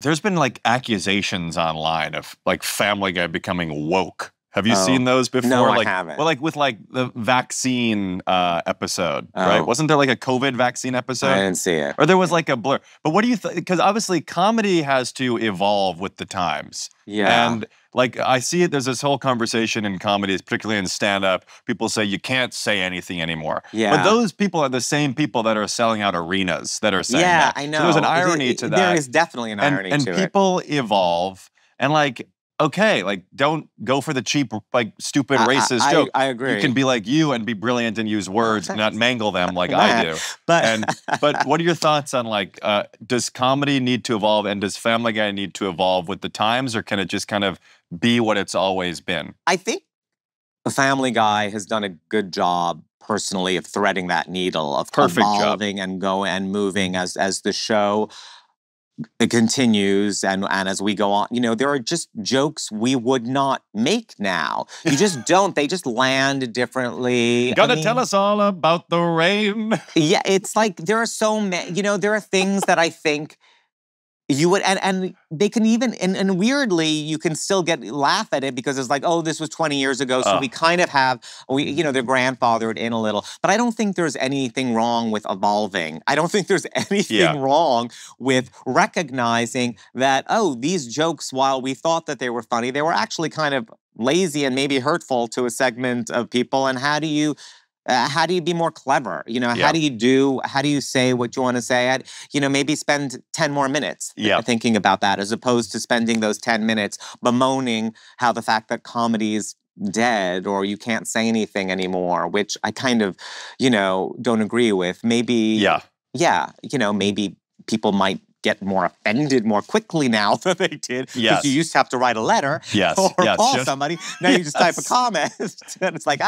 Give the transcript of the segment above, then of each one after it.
there's been like accusations online of like Family Guy becoming woke. Have you seen those before? No, like, I haven't. Well, like with like the vaccine episode, right? Wasn't there like a COVID vaccine episode? I didn't see it. Or there was like a blur. But what do you think? Because obviously comedy has to evolve with the times. Yeah. And like I see it, there's this whole conversation in comedies, particularly in stand-up. People say you can't say anything anymore. Yeah. But those people are the same people that are selling out arenas that are saying that. I know. So there's an irony to that. There is definitely an irony to it. And people evolve. And like, okay, like don't go for the cheap, like stupid racist joke. I agree. You can be like you and be brilliant and use words, not mangle them like I do. But what are your thoughts on like, does comedy need to evolve and does Family Guy need to evolve with the times, or can it just kind of be what it's always been? I think the Family Guy has done a good job personally of threading that needle of evolving and going and moving as the show it continues and as we go on. You know, there are just jokes we would not make now. You just don't. They just land differently. Gonna tell us all about the rain. Yeah, it's like there are so many, you know, there are things that I think you would, and they can even, and weirdly, you can still laugh at it because it's like, oh, this was 20 years ago, so we kind of have, you know, they're grandfathered in a little. But I don't think there's anything wrong with evolving. I don't think there's anything wrong with recognizing that, oh, these jokes, while we thought that they were funny, they were actually kind of lazy and maybe hurtful to a segment of people. And how do you be more clever? You know, how do you say what you want to say? You know, maybe spend 10 more minutes thinking about that as opposed to spending those 10 minutes bemoaning how the fact that comedy is dead or you can't say anything anymore, which I kind of, you know, don't agree with. Maybe, you know, maybe people might get more offended more quickly now than they did. Because you used to have to write a letter or call somebody. Now you just type a comment. And it's like,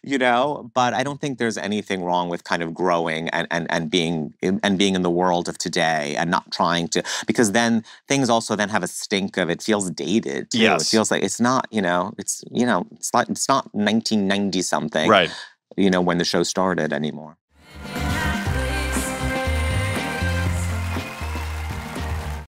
you know. But I don't think there's anything wrong with kind of growing and being in the world of today and not trying to, because then things also then have a stink of it feels dated too. It feels like it's not, you know, it's not 1990 something. Right. You know, when the show started anymore.